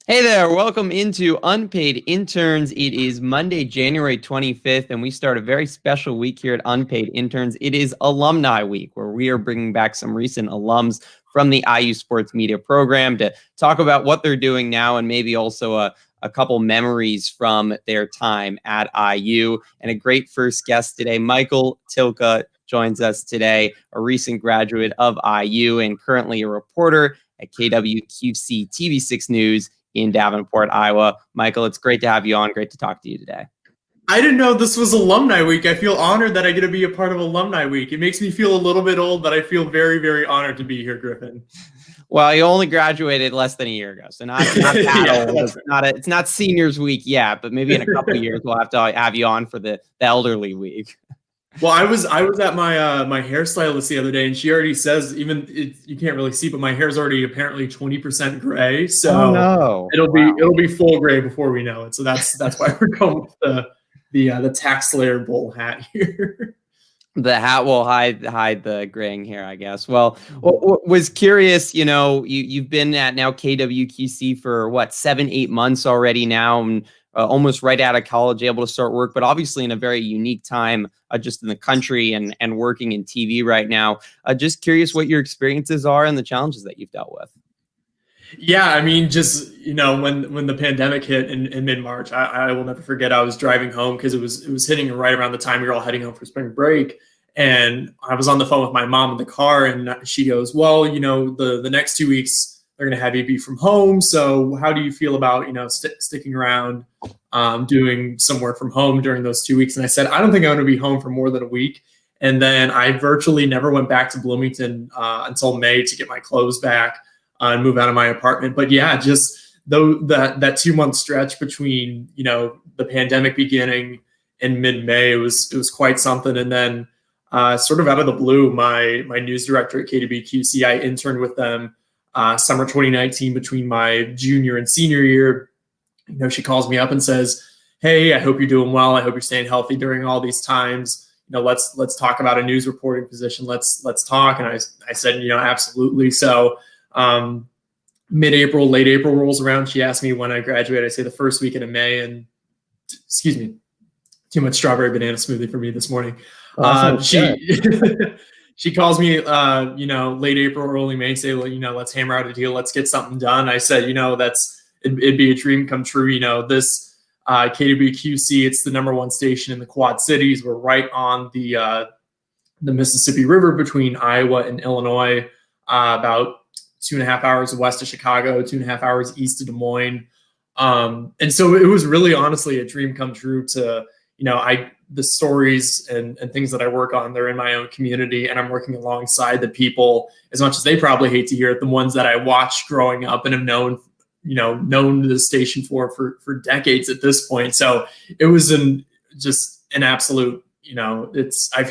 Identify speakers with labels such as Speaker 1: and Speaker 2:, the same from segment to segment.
Speaker 1: Hey there, welcome into Unpaid Interns. It is Monday, January 25th, and we start a very special week here at Unpaid Interns. It is Alumni Week, where we are bringing back some recent alums from the IU Sports Media program to talk about what they're doing now and maybe also a couple memories from their time at IU. And a great first guest today, Michael Tilka, joins us today, a recent graduate of IU and currently a reporter at KWQC TV6 News in Davenport, Iowa. Michael, it's great to have you on. Great to talk to you today.
Speaker 2: I didn't know this was Alumni Week. I feel honored that I get to be a part of Alumni Week. It makes me feel a little bit old, but I feel very, very honored to be here, Griffin.
Speaker 1: Well, you only graduated less than a year ago, so not that
Speaker 2: Yeah,
Speaker 1: old. It's not seniors week yet, but maybe in a couple of years we'll have to have you on for the elderly week.
Speaker 2: Well, I was at my hairstylist the other day, and she already says you can't really see, but my hair's already apparently 20% gray. So
Speaker 1: no.
Speaker 2: it'll be full gray before we know it. So that's why we're going with the tax slayer bull hat here.
Speaker 1: The hat will hide the graying hair, I guess. Well, was curious, you've been at now KWQC for what, 7-8 months already now, and almost right out of college, able to start work, but obviously in a very unique time just in the country and working in TV right now. Just curious what your experiences are and the challenges that you've dealt with.
Speaker 2: Yeah, I mean, just when the pandemic hit in mid-March, I will never forget. I was driving home because it was hitting right around the time we were all heading home for spring break, and I was on the phone with my mom in the car, and she goes, "Well, the next 2 weeks they're going to have you be from home. So how do you feel about sticking around, doing some work from home during those 2 weeks?" And I said, "I don't think I'm going to be home for more than a week." And then I virtually never went back to Bloomington until May to get my clothes back and move out of my apartment. But yeah, just that 2 month stretch between the pandemic beginning and mid-May, it was quite something. And then sort of out of the blue, my news director at KWQC, I interned with them summer 2019 between my junior and senior year. She calls me up and says, "Hey, I hope you're doing well. I hope you're staying healthy during all these times. Let's talk about a news reporting position. Let's talk." And I said, absolutely. So mid-April, late April rolls around. She asked me when I graduate. I say the first weekend of May, and excuse me, too much strawberry banana smoothie for me this morning. She calls me, late April, early May, say, let's hammer out a deal. Let's get something done. I said, it'd be a dream come true. This KWQC, it's the #1 station in the Quad Cities. We're right on the Mississippi River between Iowa and Illinois, about 2.5 hours west of Chicago, 2.5 hours east of Des Moines. And so it was really honestly a dream come true to, the stories and things that I work on, they're in my own community, and I'm working alongside the people, as much as they probably hate to hear it, the ones that I watched growing up and have known the station for decades at this point. So it was just an absolute, I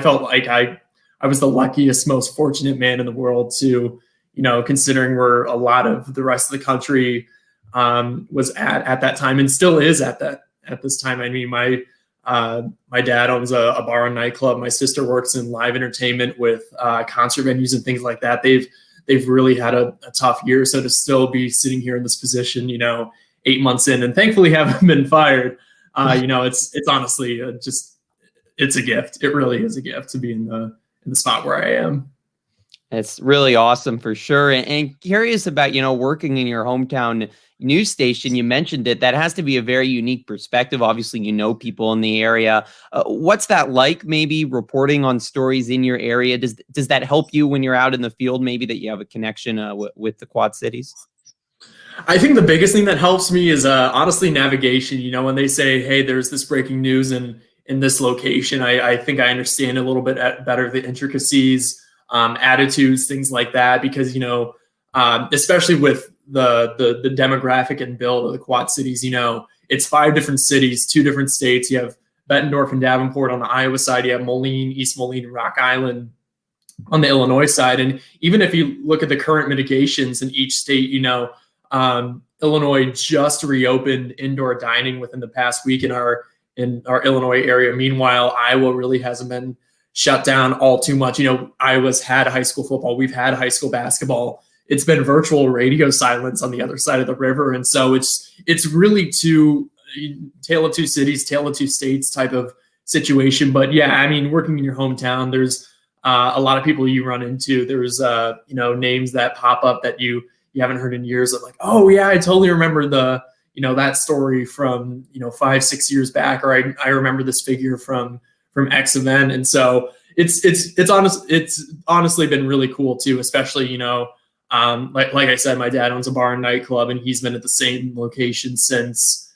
Speaker 2: felt like I was the luckiest, most fortunate man in the world to, considering where a lot of the rest of the country was at that time and still is at this time. I mean, my dad owns a bar and nightclub. My sister works in live entertainment with concert venues and things like that. They've really had a tough year. So to still be sitting here in this position, 8 months in, and thankfully haven't been fired, it's honestly it's a gift. It really is a gift to be in the spot where I am.
Speaker 1: It's really awesome for sure. And curious about, working in your hometown news station. You mentioned it. That has to be a very unique perspective. Obviously, people in the area. What's that like, maybe reporting on stories in your area? Does that help you when you're out in the field, maybe that you have a connection with the Quad Cities?
Speaker 2: I think the biggest thing that helps me is honestly navigation. When they say, "Hey, there's this breaking news in this location," I think I understand a little bit better the intricacies, attitudes, things like that, because especially with the demographic and build of the Quad Cities, it's 5 different cities, 2 different states. You have Bettendorf and Davenport on the Iowa side. You have Moline, East Moline, and Rock Island on the Illinois side. And even if you look at the current mitigations in each state, Illinois just reopened indoor dining within the past week in our Illinois area. Meanwhile, Iowa really hasn't been shut down all too much. Iowa's had high school football. We've had high school basketball. it's been virtual radio silence on the other side of the river. And so it's really tale of two cities, tale of two states type of situation. But yeah, I mean, working in your hometown, there's a lot of people you run into. There's names that pop up that you haven't heard in years of, like, oh yeah, I totally remember that story from 5-6 years back, or I remember this figure from X event. And so it's honestly been really cool too, especially like I said, my dad owns a bar and nightclub, and he's been at the same location since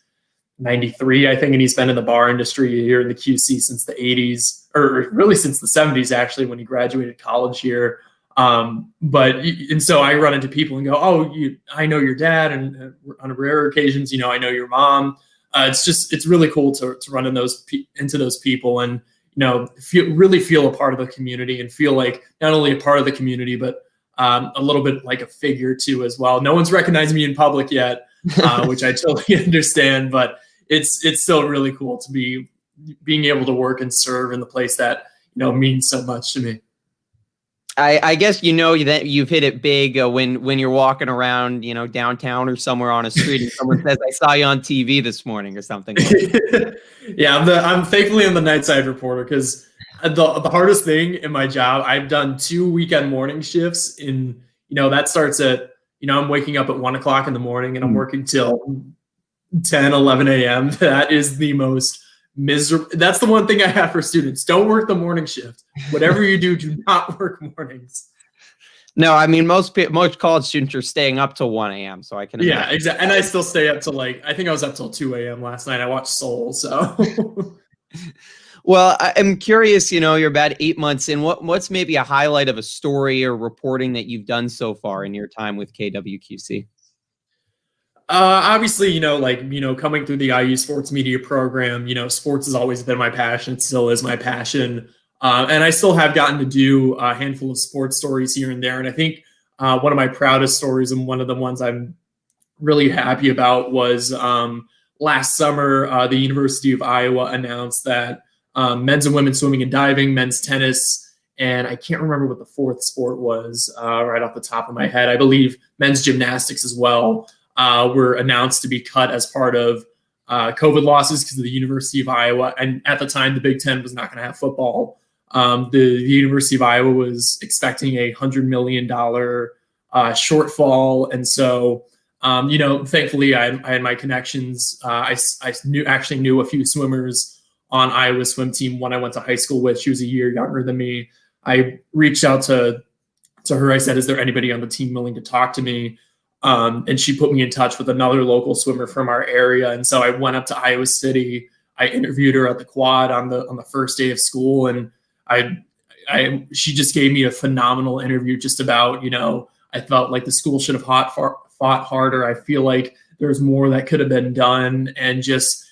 Speaker 2: '93, I think, and he's been in the bar industry here in the QC since the '80s, or really since the '70s, actually, when he graduated college here. And so I run into people and go, oh, I know your dad, and on rare occasions, I know your mom. It's really cool to run into those people, and really feel a part of the community, and feel like not only a part of the community, but a little bit like a figure too as well. No one's recognized me in public yet, which I totally understand, but it's still really cool to be being able to work and serve in the place that means so much to me.
Speaker 1: I guess that you've hit it big when you're walking around, downtown or somewhere on a street, and someone says, "I saw you on TV this morning" or something like that.
Speaker 2: Yeah, I'm thankfully the nightside reporter, because the hardest thing in my job, I've done 2 weekend morning shifts. That starts at I'm waking up at 1 o'clock in the morning, and I'm working till 10, 11 a.m. That is the most miserable. That's the one thing I have for students: don't work the morning shift. Whatever you do not work mornings.
Speaker 1: No, I mean, most college students are staying up till 1 a.m. So I can.
Speaker 2: Yeah, exactly. And I still stay up till I think I was up till 2 a.m. last night. I watched Soul. So.
Speaker 1: Well, I'm curious, you're about 8 months in. What's maybe a highlight of a story or reporting that you've done so far in your time with KWQC?
Speaker 2: Obviously, coming through the IU sports media program, sports has always been my passion. It still is my passion. And I still have gotten to do a handful of sports stories here and there. And I think one of my proudest stories, and one of the ones I'm really happy about, was last summer, the University of Iowa announced that men's and women's swimming and diving, men's tennis, and I can't remember what the fourth sport was right off the top of my head. I believe men's gymnastics as well were announced to be cut as part of COVID losses because of the University of Iowa. And at the time, the Big Ten was not going to have football. The University of Iowa was expecting a $100 million shortfall. And so, thankfully I had my connections. I knew a few swimmers on Iowa's swim team. One I went to high school with, she was a year younger than me. I reached out to her. I said, is there anybody on the team willing to talk to me? And she put me in touch with another local swimmer from our area. And so I went up to Iowa City. I interviewed her at the quad on the first day of school. And she just gave me a phenomenal interview just about, I felt like the school should have fought harder. I feel like there's more that could have been done. And just,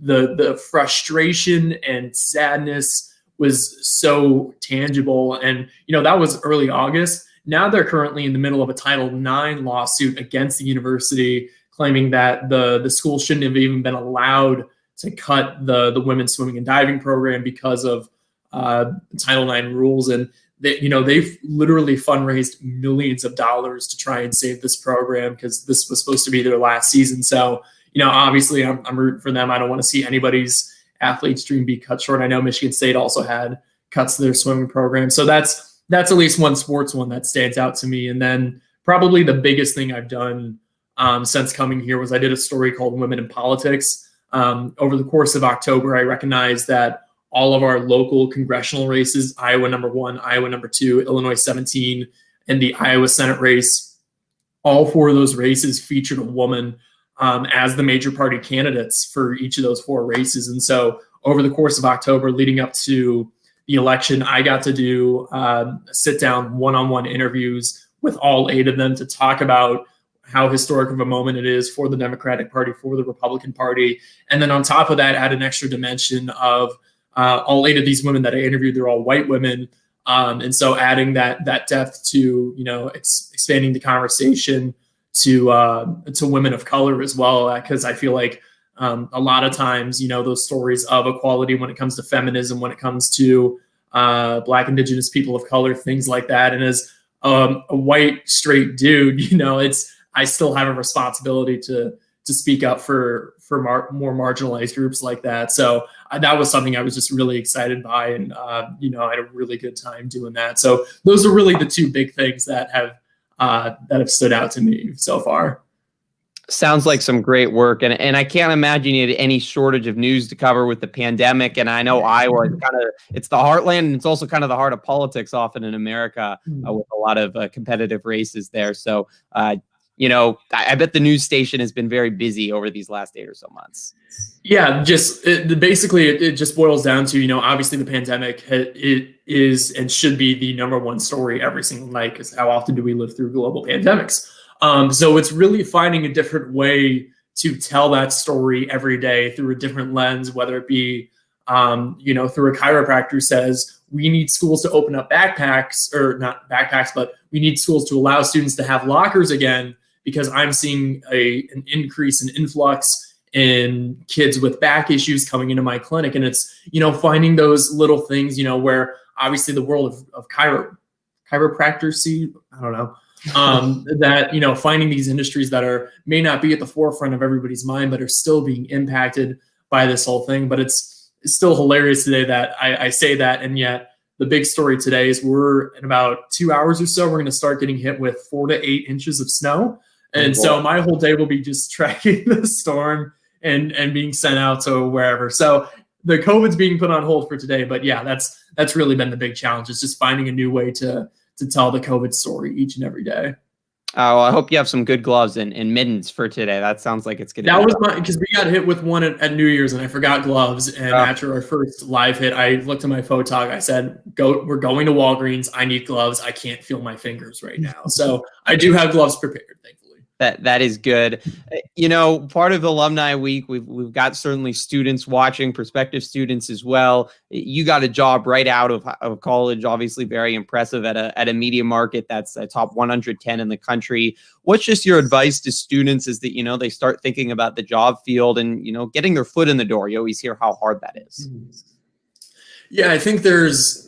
Speaker 2: the frustration and sadness was so tangible. And, that was early August. Now they're currently in the middle of a Title IX lawsuit against the university, claiming that the school shouldn't have even been allowed to cut the women's swimming and diving program because of Title IX rules. And they've literally fundraised millions of dollars to try and save this program, because this was supposed to be their last season. So, obviously I'm rooting for them. I don't want to see anybody's athlete's dream be cut short. I know Michigan State also had cuts to their swimming program. So that's at least one sports one that stands out to me. And then probably the biggest thing I've done since coming here was I did a story called Women in Politics. Over the course of October, I recognized that all of our local congressional races, Iowa number 1, Iowa number 2, Illinois 17, and the Iowa Senate race, all 4 of those races featured a woman as the major party candidates for each of those 4 races. And so over the course of October leading up to the election, I got to do sit-down one-on-one interviews with all 8 of them to talk about how historic of a moment it is for the Democratic Party, for the Republican Party. And then on top of that, add an extra dimension of all 8 of these women that I interviewed, they're all white women. And so adding that depth to, expanding the conversation to women of color as well, because I feel like a lot of times, those stories of equality when it comes to feminism, when it comes to Black, Indigenous people of color, things like that. And as a white straight dude, I still have a responsibility to speak up for more marginalized groups like that. So that was something I was just really excited by, and I had a really good time doing that. So those are really the two big things that have stood out to me so far.
Speaker 1: Sounds like some great work, and I can't imagine you had any shortage of news to cover with the pandemic. And I know Iowa is it's the heartland, and it's also kind of the heart of politics often in America, with a lot of competitive races there. So I bet the news station has been very busy over these last 8 or so months.
Speaker 2: Yeah, basically it just boils down to, obviously the pandemic, it is and should be the number one story every single night, because how often do we live through global pandemics? So it's really finding a different way to tell that story every day through a different lens, whether it be, through a chiropractor who says we need schools to open up backpacks, or not backpacks, but we need schools to allow students to have lockers again, because I'm seeing an increase in influx in kids with back issues coming into my clinic. And it's, finding those little things, where obviously the world of chiropractic, I don't know, that, finding these industries that may not be at the forefront of everybody's mind, but are still being impacted by this whole thing. But it's still hilarious today that I say that, and yet the big story today is we're in about 2 hours or so, we're going to start getting hit with 4 to 8 inches of snow. And so my whole day will be just tracking the storm and being sent out to wherever. So the COVID's being put on hold for today, but yeah, that's really been the big challenge. It's just finding a new way to tell the COVID story each and every day.
Speaker 1: Oh, I hope you have some good gloves and mittens for today. That sounds like it's going to be.
Speaker 2: That was because we got hit with one at New Year's, and I forgot gloves. And after our first live hit, I looked at my photog. I said, we're going to Walgreens. I need gloves. I can't feel my fingers right now. So I do have gloves prepared, thankfully.
Speaker 1: That is good. Part of Alumni Week, we've got certainly students watching, prospective students as well. You got a job right out of college, obviously very impressive at a media market that's a top 110 in the country. What's just your advice to students as that, they start thinking about the job field and, getting their foot in the door? You always hear how hard that is.
Speaker 2: Yeah, I think there's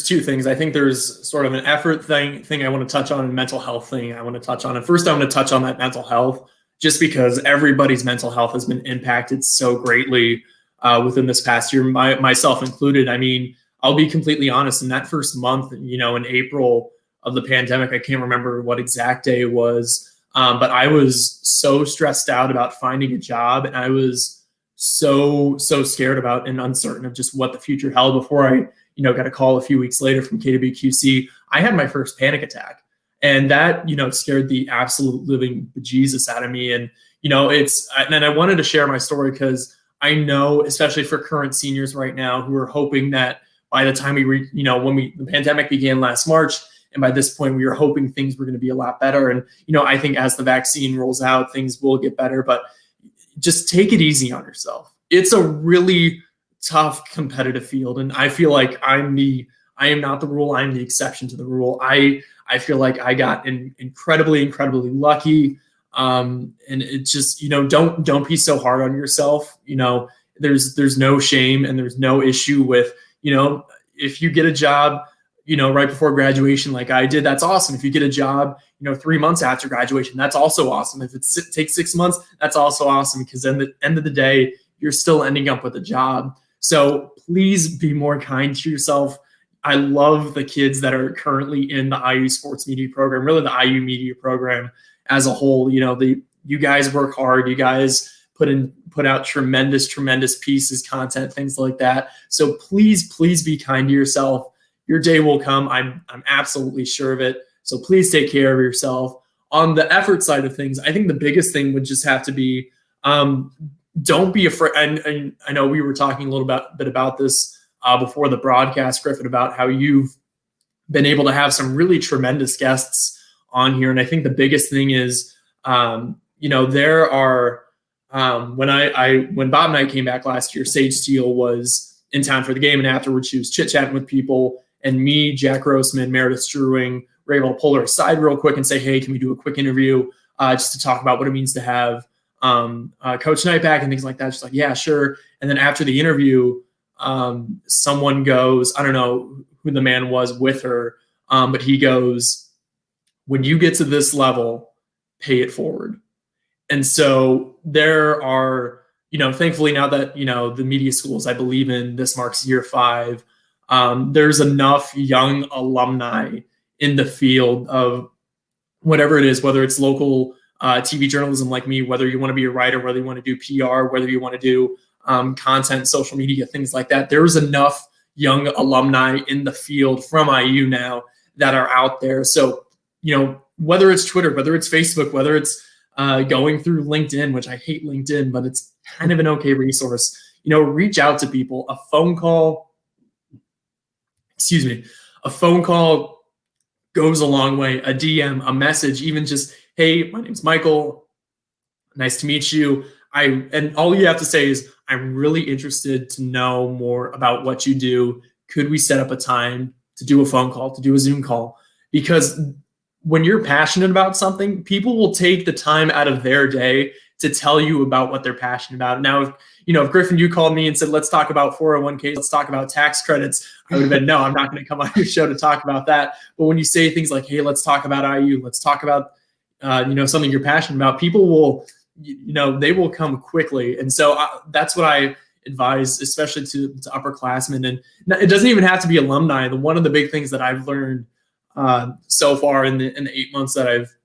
Speaker 2: two things. I think there's sort of an effort thing I want to touch on, and mental health thing I want to touch on. And first I want to touch on that mental health, just because everybody's mental health has been impacted so greatly within this past year, myself included. I mean, I'll be completely honest, in that first month, in April of the pandemic, I can't remember what exact day it was, but I was so stressed out about finding a job, and I was so scared about and uncertain of just what the future held before I got a call a few weeks later from KWQC. I had my first panic attack, and that, scared the absolute living bejesus out of me. And, and I wanted to share my story because I know, especially for current seniors right now who are hoping that by the time the pandemic began last March, and by this point we were hoping things were going to be a lot better. And, I think as the vaccine rolls out, things will get better, but just take it easy on yourself. It's a really tough competitive field, and I feel like I am not the rule. I'm the exception to the rule. I feel like I got incredibly lucky, and it just, don't be so hard on yourself. There's no shame, and there's no issue with, if you get a job right before graduation like I did, that's awesome. If you get a job 3 months after graduation, that's also awesome. If it takes 6 months, that's also awesome, because at the end of the day, you're still ending up with a job. So please be more kind to yourself. I love the kids that are currently in the IU sports media program, really the IU media program as a whole. You guys work hard. You guys put out tremendous pieces, content, things like that. So please be kind to yourself. Your day will come. I'm absolutely sure of it. So please take care of yourself. On the effort side of things, I think the biggest thing would just have to be, don't be afraid. And I know we were talking a little bit about this before the broadcast, Griffin, about how you've been able to have some really tremendous guests on here. And I think the biggest thing is, there are, when Bob and I came back last year, Sage Steele was in town for the game, and afterwards she was chit-chatting with people, and me, Jack Grossman, Meredith Struing were able to pull her aside real quick and say, hey, can we do a quick interview just to talk about what it means to have Coach Knight back and things like that. She's like, yeah, sure. And then after the interview, someone goes, I don't know who the man was with her, But he goes, when you get to this level, pay it forward. And so there are, thankfully now that, the media schools I believe in, this marks year 5, there's enough young alumni in the field of whatever it is, whether it's local TV journalism like me, whether you want to be a writer, whether you want to do PR, whether you want to do content, social media, things like that. There's enough young alumni in the field from IU now that are out there. So, whether it's Twitter, whether it's Facebook, whether it's going through LinkedIn, which I hate LinkedIn, but it's kind of an okay resource, reach out to people. A phone call goes a long way. A DM, a message, even just, hey, my name's Michael. Nice to meet you. And all you have to say is, I'm really interested to know more about what you do. Could we set up a time to do a phone call, to do a Zoom call? Because when you're passionate about something, people will take the time out of their day to tell you about what they're passionate about. Now, if Griffin, you called me and said, let's talk about 401ks, let's talk about tax credits, I would have been, no, I'm not going to come on your show to talk about that. But when you say things like, hey, let's talk about IU, let's talk about, something you're passionate about, people will, they will come quickly. And so that's what I advise, especially to upperclassmen. And it doesn't even have to be alumni. One of the big things that I've learned so far in the 8 months that I've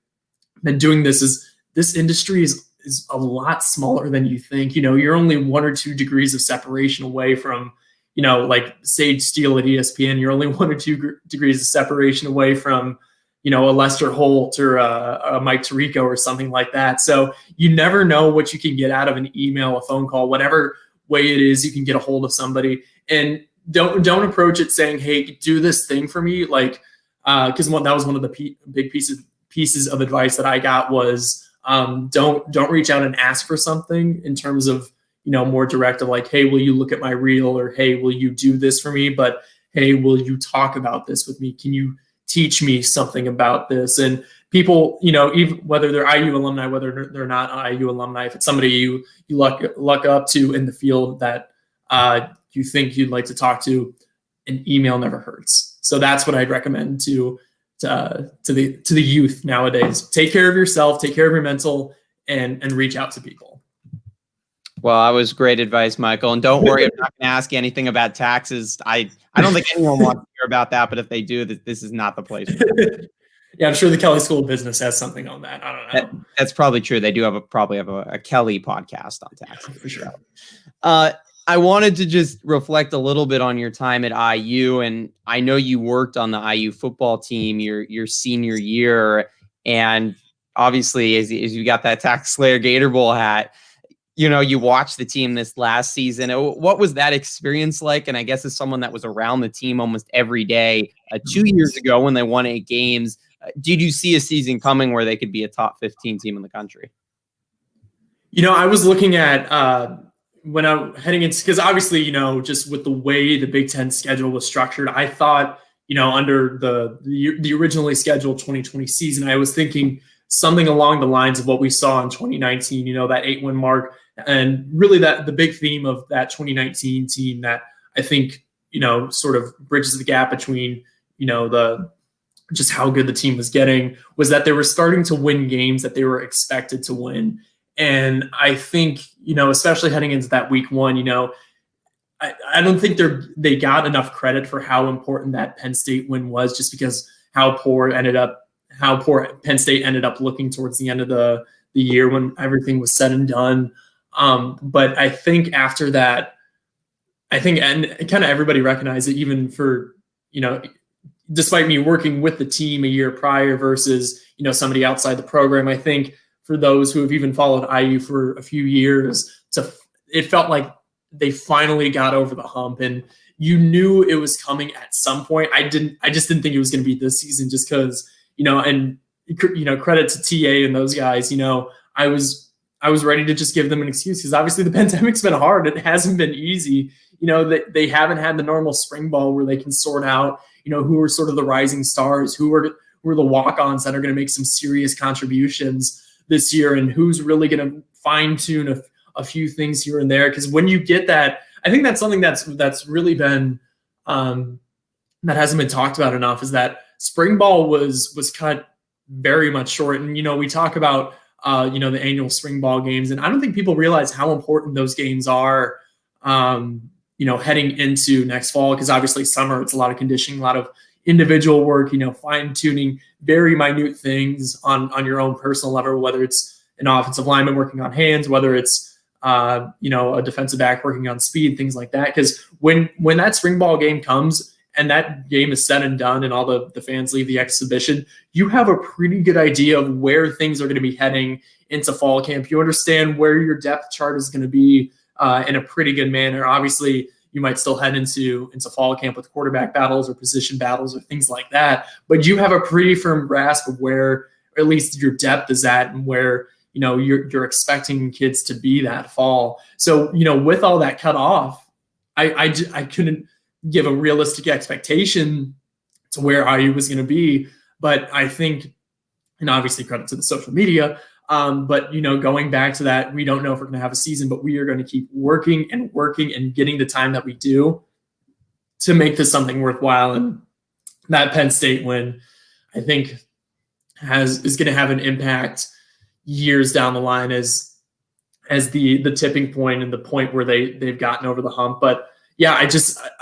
Speaker 2: been doing this is this industry is a lot smaller than you think. You're only 1 or 2 degrees of separation away from, like Sage Steele at ESPN. You're only 1 or 2 degrees of separation away from, a Lester Holt or a Mike Tirico or something like that. So you never know what you can get out of an email, a phone call, whatever way it is you can get a hold of somebody. And don't approach it saying, hey, do this thing for me. Like, because that was one of the big pieces of advice that I got was don't reach out and ask for something in terms of, more direct of like, hey, will you look at my reel, or hey, will you do this for me? But hey, will you talk about this with me? Can you teach me something about this? And people, even whether they're IU alumni, whether they're not IU alumni, if it's somebody you look up to in the field that you think you'd like to talk to, an email never hurts. So that's what I'd recommend to the youth nowadays. Take care of yourself, take care of your mental, and reach out to people.
Speaker 1: Well, that was great advice, Michael. And don't worry, I'm not going to ask you anything about taxes. I don't think anyone wants to hear about that, but if they do, this is not the place.
Speaker 2: Yeah, I'm sure the Kelly School of Business has something on that. I don't know.
Speaker 1: That's probably true. They do probably have a Kelly podcast on taxes.
Speaker 2: For sure.
Speaker 1: I wanted to just reflect a little bit on your time at IU, and I know you worked on the IU football team your senior year, and obviously as you got that Tax Slayer Gator Bowl hat, you watched the team this last season. What was that experience like? And I guess as someone that was around the team almost every day 2 years ago when they won 8 games, did you see a season coming where they could be a top 15 team in the country?
Speaker 2: I was looking at when I'm heading into, because obviously, just with the way the Big Ten schedule was structured, I thought, under the originally scheduled 2020 season, I was thinking something along the lines of what we saw in 2019, that 8-win mark. And really the big theme of that 2019 team that I think, sort of bridges the gap between, just how good the team was getting, was that they were starting to win games that they were expected to win. And I think, especially heading into that week 1, I don't think they got enough credit for how important that Penn State win was, just because how poor Penn State ended up looking towards the end of the year when everything was said and done. But I think after that, and kind of everybody recognized it, even for, despite me working with the team a year prior versus, somebody outside the program, I think for those who have even followed IU for a few years, it felt like they finally got over the hump, and you knew it was coming at some point. I just didn't think it was going to be this season, just because, and credit to TA and those guys, I was ready to just give them an excuse, because obviously the pandemic's been hard. It hasn't been easy. They haven't had the normal spring ball where they can sort out, who are sort of the rising stars, who are the walk-ons that are going to make some serious contributions this year, and who's really going to fine-tune a few things here and there. Because when you get that, I think that's something that's really been that hasn't been talked about enough, is that spring ball was cut very much short. And, we talk about, the annual spring ball games, and I don't think people realize how important those games are, heading into next fall, because obviously summer, it's a lot of conditioning, a lot of individual work, fine tuning very minute things on your own personal level, whether it's an offensive lineman working on hands, whether it's, a defensive back working on speed, things like that. Because when that spring ball game comes and that game is said and done and all the fans leave the exhibition, you have a pretty good idea of where things are going to be heading into fall camp. You understand where your depth chart is going to be in a pretty good manner. Obviously, you might still head into fall camp with quarterback battles or position battles or things like that, but you have a pretty firm grasp of where at least your depth is at and where you're expecting kids to be that fall. So with all that cut off, I couldn't give a realistic expectation to where IU was going to be, but I think, and obviously credit to the social media, but going back to that, we don't know if we're going to have a season, but we are going to keep working and getting the time that we do to make this something worthwhile. And that Penn State win, I think, is going to have an impact years down the line as the tipping point and the point where they've gotten over the hump. But yeah,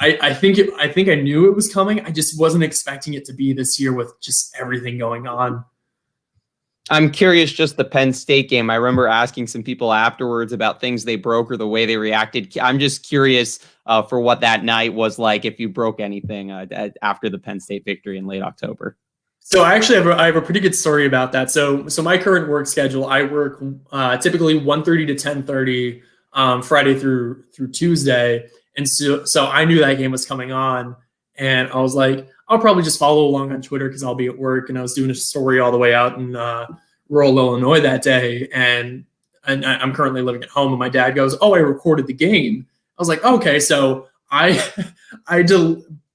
Speaker 2: I think I knew it was coming. I just wasn't expecting it to be this year with just everything going on.
Speaker 1: I'm curious, just the Penn State game. I remember asking some people afterwards about things they broke or the way they reacted. I'm just curious for what that night was like, if you broke anything after the Penn State victory in late October.
Speaker 2: So I actually have a pretty good story about that. So my current work schedule, I work typically 1:30 to 10:30 Friday through Tuesday. And so I knew that game was coming on, and I was like, I'll probably just follow along on Twitter because I'll be at work. And I was doing a story all the way out in rural Illinois that day. And I'm currently living at home. And my dad goes, "Oh, I recorded the game." I was like, okay. So I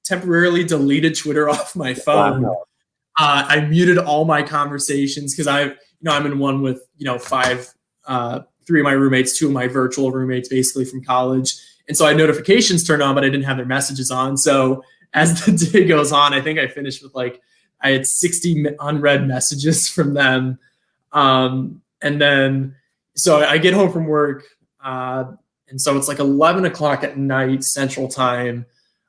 Speaker 2: temporarily deleted Twitter off my phone. Wow. I muted all my conversations because I'm in one with, three of my roommates, two of my virtual roommates, basically from college. And so I had notifications turned on, but I didn't have their messages on. So as the day goes on, I think I finished with I had 60 unread messages from them. And then, so I get home from work. And so it's 11 o'clock at night, Central Time.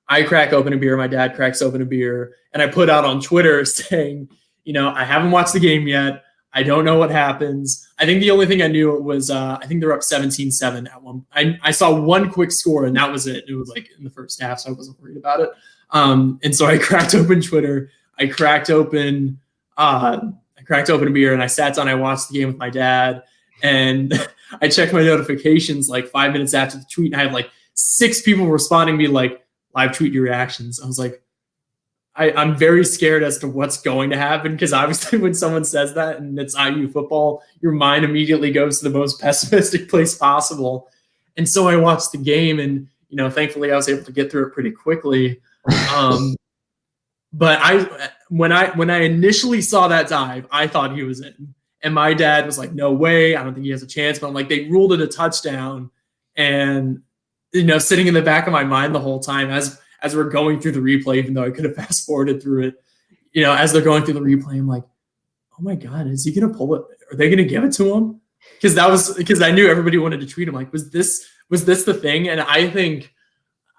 Speaker 2: I crack open a beer. My dad cracks open a beer. And I put out on Twitter saying, I haven't watched the game yet. I don't know what happens. I think the only thing I knew was, I think they're up 17-7 at one. I saw one quick score and that was it. It was in the first half, so I wasn't worried about it. And so I cracked open Twitter. I cracked open a beer and I sat down. I watched the game with my dad, and I checked my notifications 5 minutes after the tweet. And I have 6 people responding to me live tweet your reactions. I was like, I'm very scared as to what's going to happen, because obviously when someone says that and it's IU football, your mind immediately goes to the most pessimistic place possible. And so I watched the game, and thankfully I was able to get through it pretty quickly. But when I initially saw that dive, I thought he was in, and my dad was like, "No way, I don't think he has a chance." But I'm like, they ruled it a touchdown, and sitting in the back of my mind the whole time as we're going through the replay, even though I could have fast forwarded through it, as they're going through the replay, I'm like, "Oh my God, is he going to pull it? Are they going to give it to him?" Because I knew everybody wanted to tweet him. Was this the thing? And I think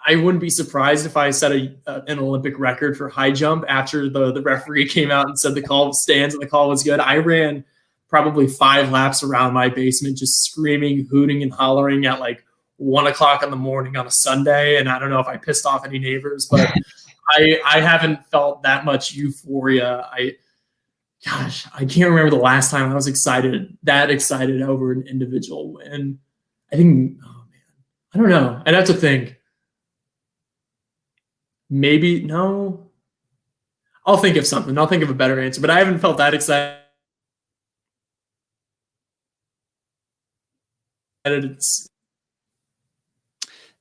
Speaker 2: I wouldn't be surprised if I set an Olympic record for high jump after the referee came out and said the call stands and the call was good. I ran probably 5 laps around my basement, just screaming, hooting, and hollering at 1 o'clock in the morning on a Sunday. And I don't know if I pissed off any neighbors, but I haven't felt that much euphoria. I can't remember the last time I was excited over an individual win. I think, oh man, I don't know. I'd have to think. Maybe, no. I'll think of something. I'll think of a better answer, but I haven't felt that excited.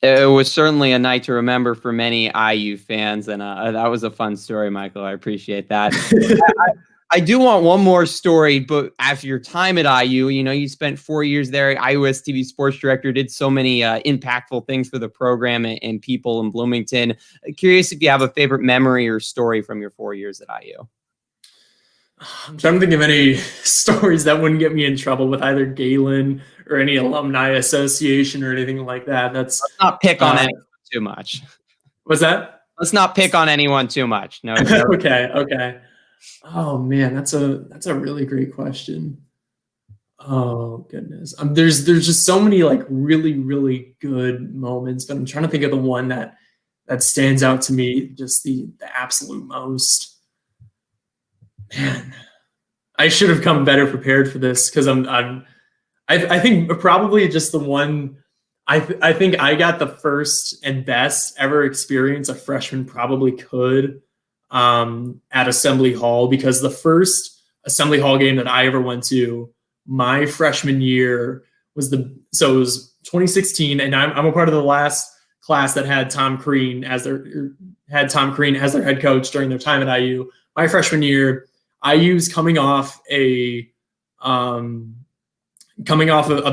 Speaker 1: It was certainly a night to remember for many IU fans, and that was a fun story, Michael. I appreciate that. I do want one more story, but after your time at IU, you spent 4 years there. IUS TV sports director, did so many impactful things for the program and people in Bloomington. Curious if you have a favorite memory or story from your 4 years at IU.
Speaker 2: I'm trying to think of any stories that wouldn't get me in trouble with either Galen or any alumni association or anything like that. Let's
Speaker 1: not pick on anyone too much.
Speaker 2: Was that?
Speaker 1: Let's not pick on anyone too much. No.
Speaker 2: Okay. Oh man, that's a really great question. Oh goodness, there's just so many like really really good moments, but I'm trying to think of the one that stands out to me just the absolute most. Man, I should have come better prepared for this because I think probably just the one. I think I got the first and best ever experience a freshman probably could at Assembly Hall, because the first Assembly Hall game that I ever went to my freshman year was it was 2016, and I'm a part of the last class that had Tom Crean as their head coach during their time at IU. My freshman year, IU's coming off a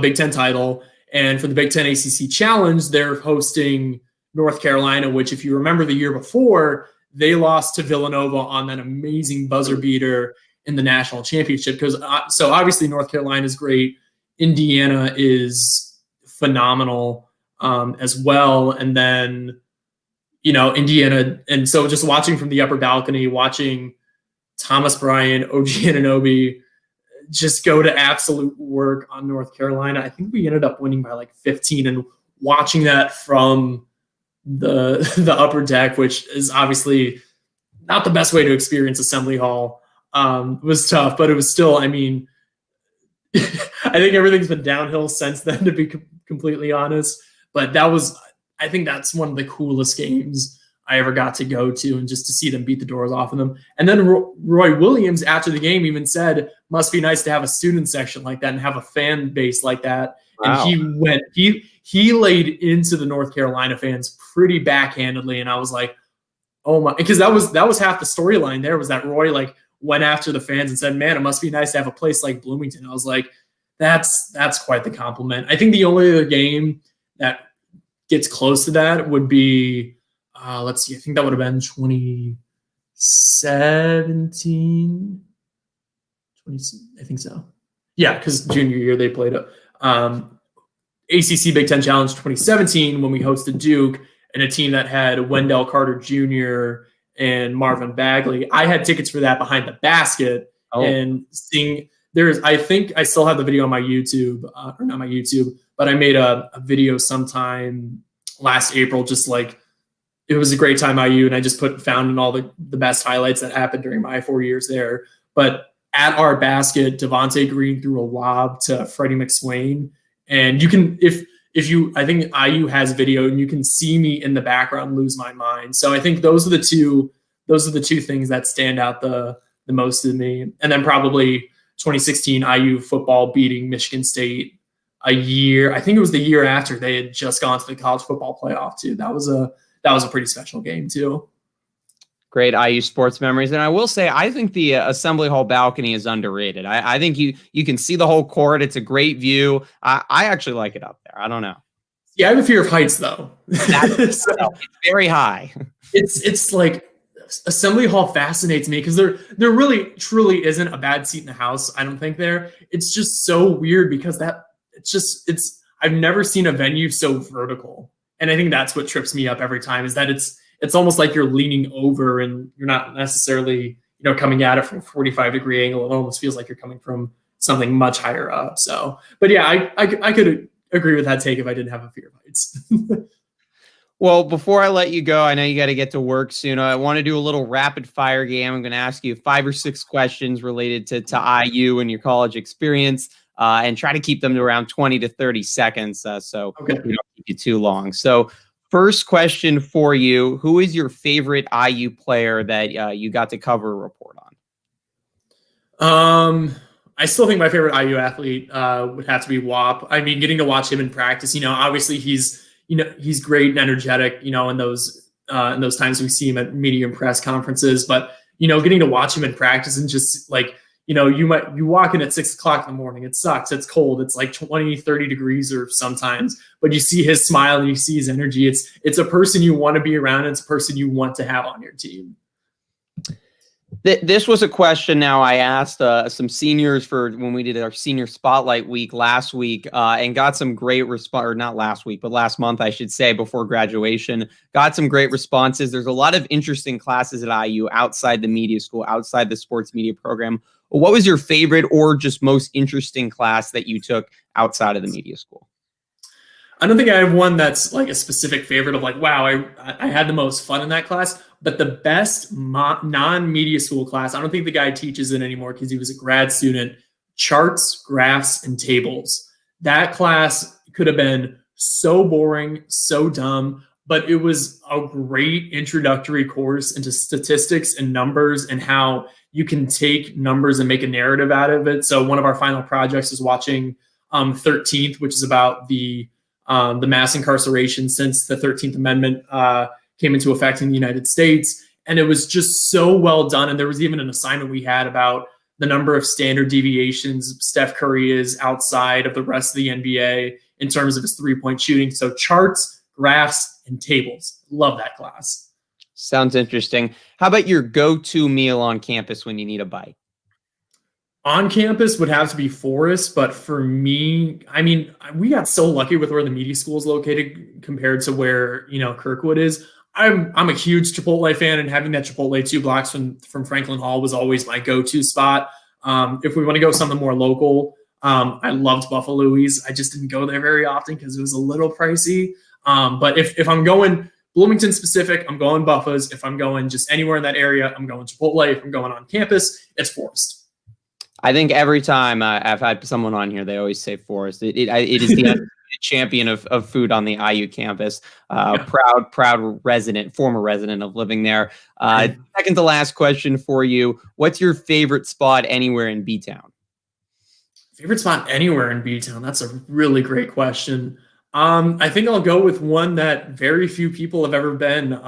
Speaker 2: Big Ten title. And for the Big Ten ACC Challenge, they're hosting North Carolina, which, if you remember the year before, they lost to Villanova on that amazing buzzer beater in the national championship. So obviously North Carolina is great. Indiana is phenomenal as well. And then, Indiana. And so just watching from the upper balcony, watching Thomas Bryant, OG Anunoby just go to absolute work on North Carolina. I think we ended up winning by like 15, and watching that from the upper deck, which is obviously not the best way to experience Assembly Hall, was tough, but it was still, I mean, I think everything's been downhill since then, to be completely honest. But I think that's one of the coolest games I ever got to go to, and just to see them beat the doors off of them. And then Roy Williams, after the game, even said, must be nice to have a student section like that and have a fan base like that. Wow. And he laid into the North Carolina fans pretty backhandedly. And I was like, oh my, because that was half the storyline there, was that Roy like went after the fans and said, man, it must be nice to have a place like Bloomington. I was like, that's quite the compliment. I think the only other game that gets close to that would be, let's see, I think that would have been 2017. I think so. Yeah, because junior year they played ACC Big Ten Challenge 2017 when we hosted Duke, and a team that had Wendell Carter Jr. and Marvin Bagley. I had tickets for that behind the basket, and seeing I think I still have the video on my YouTube, or not my YouTube, but I made a video sometime last April, just like, it was a great time IU, and I just found in all the best highlights that happened during my 4 years there. But at our basket, Devontae Green threw a lob to Freddie McSwain, and you can, I think IU has video, and you can see me in the background lose my mind. So I think those are the two things that stand out the most to me. And then probably 2016 IU football beating Michigan State I think it was the year after they had just gone to the college football playoff too. That was a pretty special game too.
Speaker 1: Great IU sports memories. And I will say, I think the Assembly Hall balcony is underrated. I think you can see the whole court. It's a great view. I actually like it up there. I don't know.
Speaker 2: Yeah, I have a fear of heights though.
Speaker 1: It's very high.
Speaker 2: It's like Assembly Hall fascinates me because there really truly isn't a bad seat in the house. I don't think there. It's just so weird because I've never seen a venue so vertical. And I think that's what trips me up every time, is that it's almost like you're leaning over and you're not necessarily, coming at it from a 45-degree angle. It almost feels like you're coming from something much higher up. So, but yeah, I could agree with that take if I didn't have a fear of heights.
Speaker 1: Well, before I let you go, I know you got to get to work soon. I want to do a little rapid fire game. I'm going to ask you 5 or 6 questions related to IU and your college experience. And try to keep them to around 20 to 30 seconds. So we don't keep you too long. So first question for you, who is your favorite IU player that you got to cover a report
Speaker 2: on? I still think my favorite IU athlete would have to be WAP. I mean, getting to watch him in practice, obviously he's great and energetic, in those times we see him at media and press conferences, but getting to watch him in practice and just like, you walk in at 6 o'clock in the morning. It sucks. It's cold. It's like 20, 30 degrees or sometimes, but you see his smile and you see his energy. It's a person you want to be around. And it's a person you want to have on your team.
Speaker 1: This was a question now I asked some seniors for when we did our senior spotlight week last week and got some great response, or not last week, but last month, I should say, before graduation, got some great responses. There's a lot of interesting classes at IU outside the media school, outside the sports media program. What was your favorite or just most interesting class that you took outside of the media school?
Speaker 2: I don't think I have one that's like a specific favorite of like, wow, I had the most fun in that class. But the best non-media school class, I don't think the guy teaches it anymore because he was a grad student, charts, graphs, and tables. That class could have been so boring, so dumb, but it was a great introductory course into statistics and numbers and how you can take numbers and make a narrative out of it. So one of our final projects is watching 13th, which is about the mass incarceration since the 13th Amendment came into effect in the United States. And it was just so well done. And there was even an assignment we had about the number of standard deviations Steph Curry is outside of the rest of the NBA in terms of his three-point shooting. So charts, graphs, and tables. Love that class.
Speaker 1: Sounds interesting. How about your go-to meal on campus when you need a bite?
Speaker 2: On campus would have to be Forest, but for me, I mean, we got so lucky with where the media school is located compared to where, Kirkwood is. I'm a huge Chipotle fan, and having that Chipotle 2 blocks from Franklin Hall was always my go-to spot. If we want to go something more local, I loved Buffalo Louie's. I just didn't go there very often because it was a little pricey. But if I'm going Bloomington specific, I'm going Buffalo's. If I'm going just anywhere in that area, I'm going Chipotle. If I'm going on campus, it's Forest.
Speaker 1: I think every time I've had someone on here, they always say Forest. It is the champion of food on the IU campus. Proud resident, former resident of living there. Second to last question for you. What's your favorite spot anywhere in B-Town?
Speaker 2: Favorite spot anywhere in B-Town? That's a really great question. I think I'll go with one that very few people have ever been.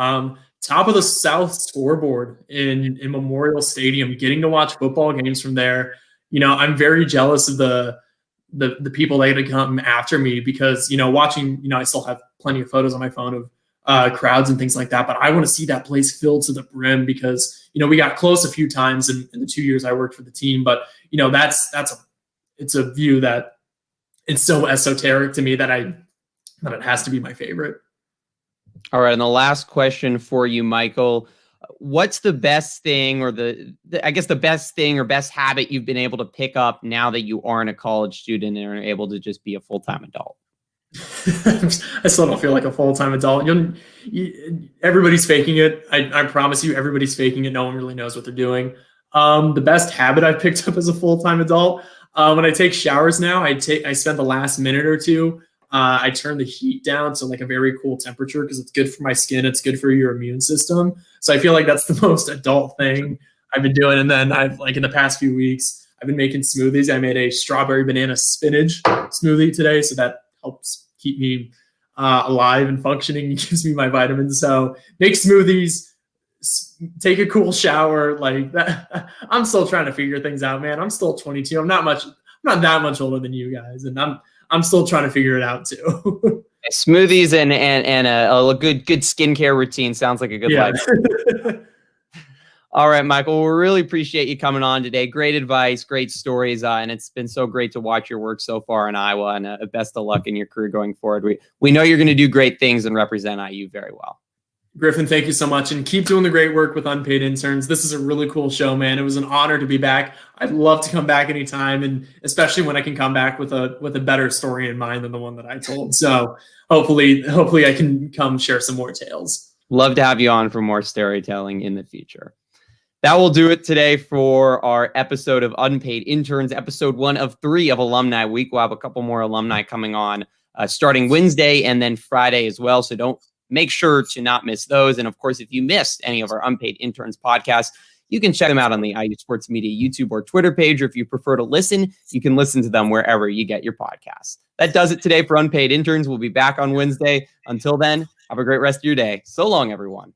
Speaker 2: Top of the South scoreboard in Memorial Stadium, getting to watch football games from there. I'm very jealous of the people that had to come after me because, watching, I still have plenty of photos on my phone of crowds and things like that. But I want to see that place filled to the brim because, we got close a few times in the 2 years I worked for the team. But, it's a view that it's so esoteric to me that it has to be my favorite.
Speaker 1: All right. And the last question for you, Michael, what's the best thing or the best thing or best habit you've been able to pick up now that you aren't a college student and are able to just be a full-time adult?
Speaker 2: I still don't feel like a full-time adult. Everybody's faking it. I promise you, everybody's faking it. No one really knows what they're doing. The best habit I've picked up as a full-time adult, when I take showers now, I spend the last minute or two, I turn the heat down to like a very cool temperature because it's good for my skin. It's good for your immune system. So I feel like that's the most adult thing I've been doing. And then in the past few weeks, I've been making smoothies. I made a strawberry banana spinach smoothie today. So that helps keep me alive and functioning. It gives me my vitamins. So make smoothies, take a cool shower like that. I'm still trying to figure things out, man. I'm still 22. I'm not that much older than you guys. And I'm still trying to figure it out too.
Speaker 1: Smoothies and a good skincare routine sounds like a good life. All right, Michael, we really appreciate you coming on today. Great advice, great stories, and it's been so great to watch your work so far in Iowa. And best of luck in your career going forward. We know you're going to do great things and represent IU very well.
Speaker 2: Griffin, thank you so much, and keep doing the great work with Unpaid Interns. This is a really cool show, man. It was an honor to be back. I'd love to come back anytime, and especially when I can come back with a better story in mind than the one that I told. So hopefully I can come share some more tales.
Speaker 1: Love to have you on for more storytelling in the future. That will do it today for our episode of Unpaid Interns, episode 1 of 3 of Alumni Week. We'll have a couple more alumni coming on starting Wednesday and then Friday as well. So make sure to not miss those. And of course, if you missed any of our Unpaid Interns podcasts, you can check them out on the IU Sports Media YouTube or Twitter page. Or if you prefer to listen, you can listen to them wherever you get your podcasts. That does it today for Unpaid Interns. We'll be back on Wednesday. Until then, have a great rest of your day. So long, everyone.